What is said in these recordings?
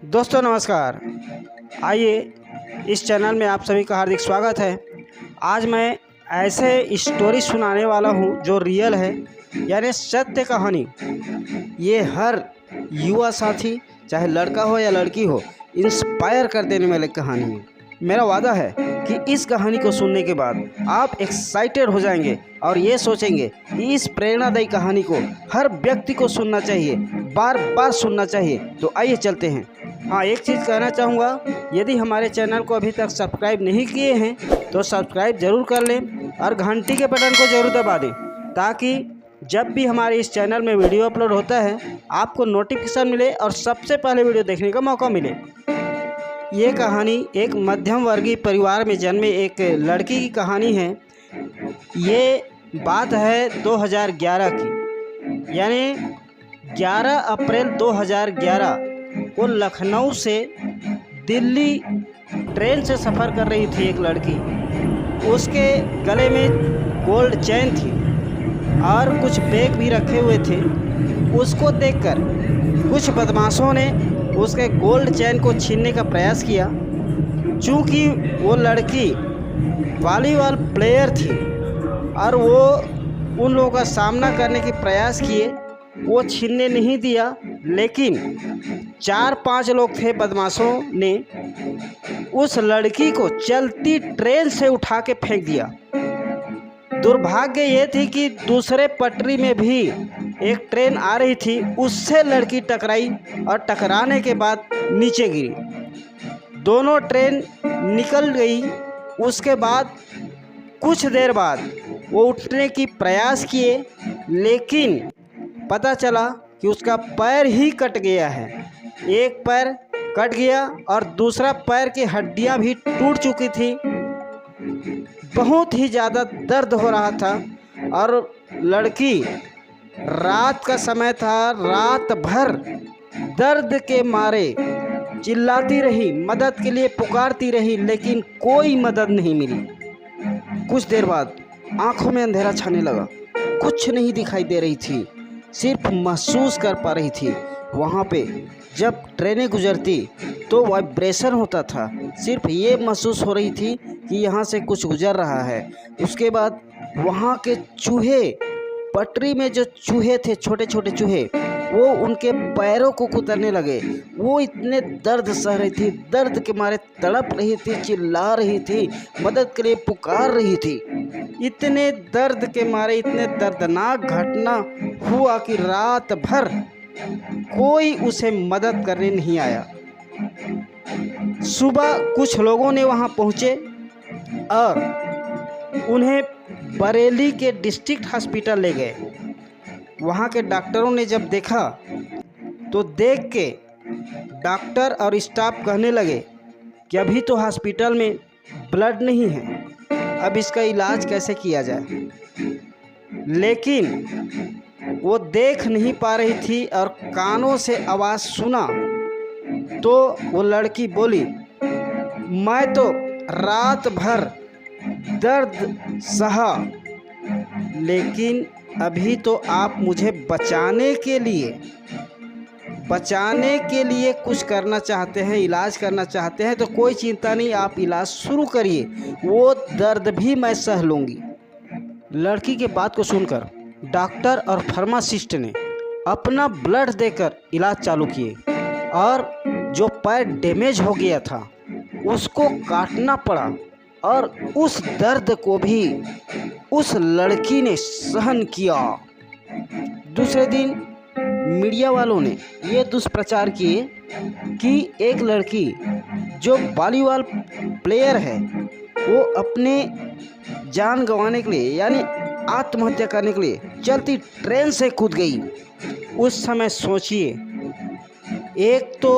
दोस्तों नमस्कार। आइए इस चैनल में आप सभी का हार्दिक स्वागत है। आज मैं ऐसे स्टोरी सुनाने वाला हूं जो रियल है, यानी सत्य कहानी। ये हर युवा साथी, चाहे लड़का हो या लड़की हो, इंस्पायर कर देने वाली कहानी है। मेरा वादा है कि इस कहानी को सुनने के बाद आप एक्साइटेड हो जाएंगे और ये सोचेंगे कि इस प्रेरणादायी कहानी को हर व्यक्ति को सुनना चाहिए, बार बार सुनना चाहिए। तो आइए चलते हैं। हाँ, एक चीज़ कहना चाहूँगा, यदि हमारे चैनल को अभी तक सब्सक्राइब नहीं किए हैं तो सब्सक्राइब ज़रूर कर लें और घंटी के बटन को ज़रूर दबा दें, ताकि जब भी हमारे इस चैनल में वीडियो अपलोड होता है आपको नोटिफिकेशन मिले और सबसे पहले वीडियो देखने का मौका मिले। ये कहानी एक मध्यम वर्गीय परिवार में जन्मे एक लड़की की कहानी है। ये बात है 2011 की, यानी 11 अप्रैल 2011 को लखनऊ से दिल्ली ट्रेन से सफ़र कर रही थी एक लड़की। उसके गले में गोल्ड चेन थी और कुछ बैग भी रखे हुए थे। उसको देखकर कुछ बदमाशों ने उसके गोल्ड चेन को छीनने का प्रयास किया। चूँकि वो लड़की वॉलीबॉल प्लेयर थी और वो उन लोगों का सामना करने के प्रयास किए, वो छीनने नहीं दिया, लेकिन 4-5 लोग थे बदमाशों ने उस लड़की को चलती ट्रेन से उठा के फेंक दिया। दुर्भाग्य ये थी कि दूसरे पटरी में भी एक ट्रेन आ रही थी, उससे लड़की टकराई और टकराने के बाद नीचे गिरी। दोनों ट्रेन निकल गई। उसके बाद कुछ देर बाद वो उठने की प्रयास किए, लेकिन पता चला कि उसका पैर ही कट गया है। एक पैर कट गया और दूसरा पैर की हड्डियां भी टूट चुकी थी। बहुत ही ज़्यादा दर्द हो रहा था और लड़की, रात का समय था, रात भर दर्द के मारे चिल्लाती रही, मदद के लिए पुकारती रही, लेकिन कोई मदद नहीं मिली। कुछ देर बाद आंखों में अंधेरा छाने लगा। कुछ नहीं दिखाई दे रही थी, सिर्फ महसूस कर पा रही थी। वहाँ पे जब ट्रेनें गुजरती तो वाइब्रेशन होता था, सिर्फ ये महसूस हो रही थी कि यहाँ से कुछ गुजर रहा है। उसके बाद वहाँ के चूहे, पटरी में जो चूहे थे, छोटे छोटे चूहे, वो उनके पैरों को कुतरने लगे। वो इतने दर्द सह रही थी, दर्द के मारे तड़प रही थी, चिल्ला रही थी, मदद के लिए पुकार रही थी। इतने दर्द के मारे, इतने दर्दनाक घटना हुआ कि रात भर कोई उसे मदद करने नहीं आया। सुबह कुछ लोगों ने वहां पहुंचे और उन्हें बरेली के डिस्ट्रिक्ट हॉस्पिटल ले गए। वहां के डॉक्टरों ने जब देखा तो देख के डॉक्टर और स्टाफ कहने लगे कि अभी तो हॉस्पिटल में ब्लड नहीं है, अब इसका इलाज कैसे किया जाए। लेकिन वो देख नहीं पा रही थी और कानों से आवाज़ सुना तो वो लड़की बोली, मैं तो रात भर दर्द सहा, लेकिन अभी तो आप मुझे बचाने के लिए कुछ करना चाहते हैं, इलाज करना चाहते हैं, तो कोई चिंता नहीं, आप इलाज शुरू करिए, वो दर्द भी मैं सह लूँगी। लड़की के बात को सुनकर डॉक्टर और फार्मासिस्ट ने अपना ब्लड देकर इलाज चालू किए और जो पैर डैमेज हो गया था उसको काटना पड़ा और उस दर्द को भी उस लड़की ने सहन किया। दूसरे दिन मीडिया वालों ने ये दुष्प्रचार किए कि एक लड़की जो वॉलीबॉल प्लेयर है वो अपने जान गंवाने के लिए, यानी आत्महत्या करने के लिए चलती ट्रेन से कूद गई। उस समय सोचिए, एक तो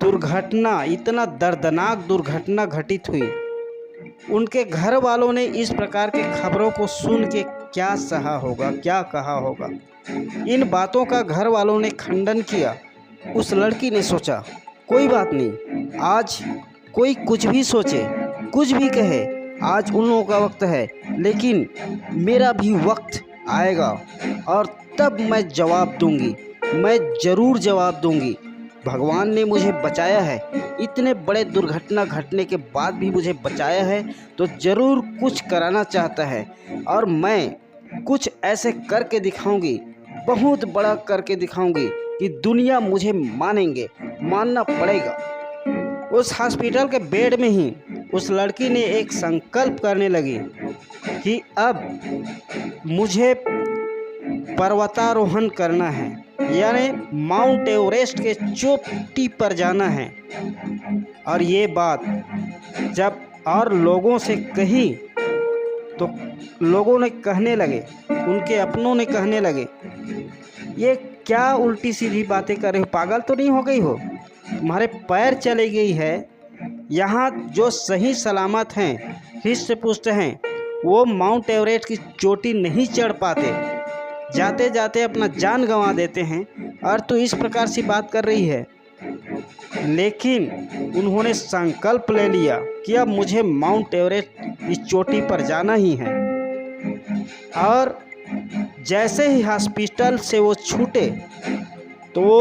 दुर्घटना, इतना दर्दनाक दुर्घटना घटित हुई, उनके घर वालों ने इस प्रकार के खबरों को सुन के क्या सहा होगा, क्या कहा होगा। इन बातों का घर वालों ने खंडन किया। उस लड़की ने सोचा, कोई बात नहीं, आज कोई कुछ भी सोचे, कुछ भी कहे, आज उन लोगों का वक्त है, लेकिन मेरा भी वक्त आएगा और तब मैं जवाब दूंगी, मैं ज़रूर जवाब दूंगी। भगवान ने मुझे बचाया है, इतने बड़े दुर्घटना घटने के बाद भी मुझे बचाया है, तो ज़रूर कुछ कराना चाहता है और मैं कुछ ऐसे करके दिखाऊंगी, बहुत बड़ा करके दिखाऊंगी कि दुनिया मुझे मानेंगे, मानना पड़ेगा। उस हॉस्पिटल के बेड में ही उस लड़की ने एक संकल्प करने लगी कि अब मुझे पर्वतारोहण करना है, यानी माउंट एवरेस्ट के चोटी पर जाना है। और ये बात जब और लोगों से कही तो लोगों ने कहने लगे, उनके अपनों ने कहने लगे, ये क्या उल्टी सीधी बातें कर रहे हो, पागल तो नहीं हो गई हो, तुम्हारे पैर चली गई है। यहाँ जो सही सलामत हैं, हिस्ट पुष्ट हैं, वो माउंट एवरेस्ट की चोटी नहीं चढ़ पाते, जाते जाते अपना जान गंवा देते हैं, और तो इस प्रकार से बात कर रही है। लेकिन उन्होंने संकल्प ले लिया कि अब मुझे माउंट एवरेस्ट की चोटी पर जाना ही है। और जैसे ही हॉस्पिटल से वो छूटे तो वो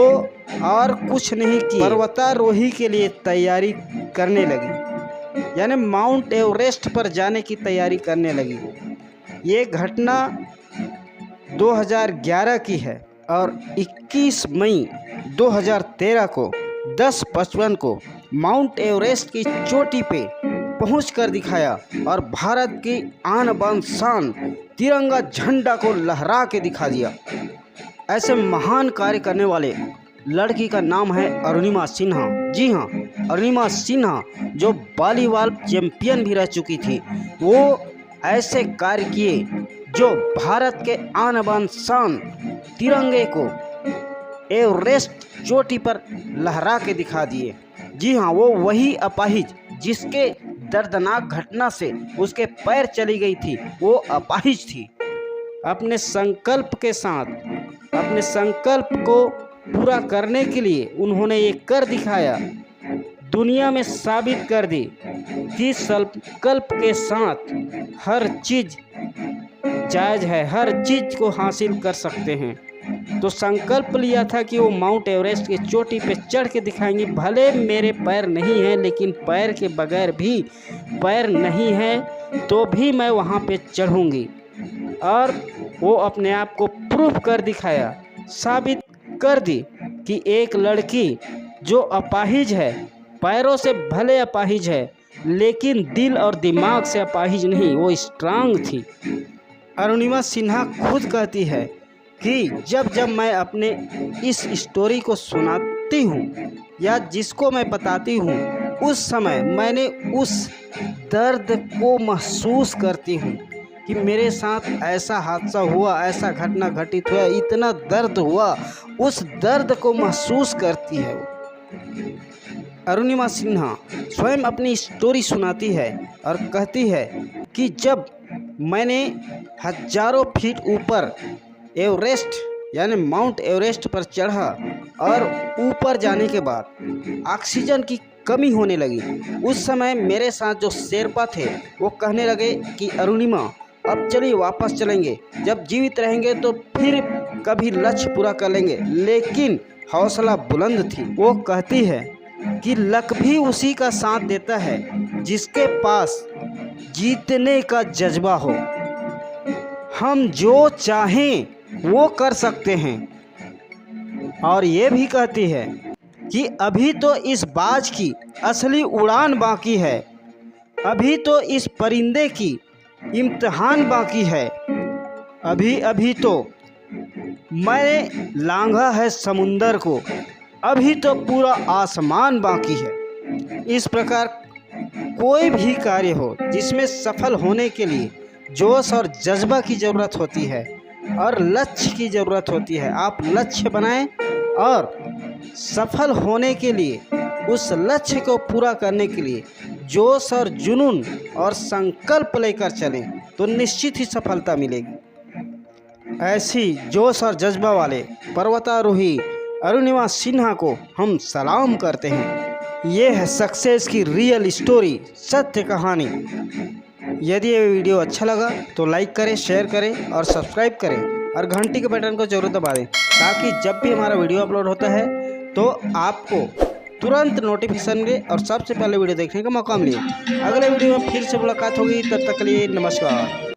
और कुछ नहीं किया, पर्वतारोही के लिए तैयारी करने लगी, यानी माउंट एवरेस्ट पर जाने की तैयारी करने लगी। ये घटना 2011 की है और 21 मई 2013 को 10:55 को माउंट एवरेस्ट की चोटी पे पहुँच कर दिखाया और भारत की आन बान शान तिरंगा झंडा को लहरा के दिखा दिया। ऐसे महान कार्य करने वाले लड़की का नाम है अरुणिमा सिन्हा। जी हाँ, अरुणिमा सिन्हा जो वॉलीबॉल चैंपियन भी रह चुकी थी, वो ऐसे कार्य किए जो भारत के आन बान शान तिरंगे को एवरेस्ट चोटी पर लहरा के दिखा दिए। जी हाँ, वो वही अपाहिज जिसके दर्दनाक घटना से उसके पैर चली गई थी, वो अपाहिज थी। अपने संकल्प के साथ, अपने संकल्प को पूरा करने के लिए उन्होंने ये कर दिखाया, दुनिया में साबित कर दी कि संकल्प के साथ हर चीज़ जायज़ है, हर चीज़ को हासिल कर सकते हैं। तो संकल्प लिया था कि वो माउंट एवरेस्ट की चोटी पे चढ़ के दिखाएंगे। भले मेरे पैर नहीं हैं, लेकिन पैर के बगैर भी, पैर नहीं है तो भी मैं वहाँ पे चढ़ूँगी। और वो अपने आप को प्रूफ कर दिखाया, साबित कर दी कि एक लड़की जो अपाहिज है, पैरों से भले अपाहिज है, लेकिन दिल और दिमाग से अपाहिज नहीं, वो स्ट्रांग थी। अरुणिमा सिन्हा खुद कहती है कि जब जब मैं अपने इस स्टोरी को सुनाती हूँ या जिसको मैं बताती हूँ, उस समय मैंने उस दर्द को महसूस करती हूँ कि मेरे साथ ऐसा हादसा हुआ, ऐसा घटना घटित हुआ, इतना दर्द हुआ, उस दर्द को महसूस करती है। अरुणिमा सिन्हा स्वयं अपनी स्टोरी सुनाती है और कहती है कि जब मैंने हजारों फीट ऊपर एवरेस्ट यानी माउंट एवरेस्ट पर चढ़ा और ऊपर जाने के बाद ऑक्सीजन की कमी होने लगी, उस समय मेरे साथ जो शेरपा थे वो कहने लगे कि अरुणिमा अब चलिए वापस चलेंगे, जब जीवित रहेंगे तो फिर कभी लक्ष्य पूरा कर लेंगे। लेकिन हौसला बुलंद थी। वो कहती है कि लक भी उसी का साथ देता है जिसके पास जीतने का जज्बा हो। हम जो चाहें वो कर सकते हैं। और ये भी कहती है कि अभी तो इस बाज की असली उड़ान बाकी है, अभी तो इस परिंदे की इम्तिहान बाकी है, अभी अभी तो मैंने लांघा है समुंदर को, अभी तो पूरा आसमान बाकी है। इस प्रकार कोई भी कार्य हो जिसमें सफल होने के लिए जोश और जज्बा की ज़रूरत होती है और लक्ष्य की ज़रूरत होती है। आप लक्ष्य बनाएं और सफल होने के लिए, उस लक्ष्य को पूरा करने के लिए जोश और जुनून और संकल्प लेकर चलें तो निश्चित ही सफलता मिलेगी। ऐसी जोश और जज्बा वाले पर्वतारोही अरुणिमा सिन्हा को हम सलाम करते हैं। ये है सक्सेस की रियल स्टोरी, सत्य कहानी। यदि ये वीडियो अच्छा लगा तो लाइक करें, शेयर करें और सब्सक्राइब करें और घंटी के बटन को जरूर दबा दें, ताकि जब भी हमारा वीडियो अपलोड होता है तो आपको तुरंत नोटिफिकेशन मिले और सबसे पहले वीडियो देखने का मौका मिले। अगले वीडियो में फिर से मुलाकात होगी, तब तक के लिए नमस्कार।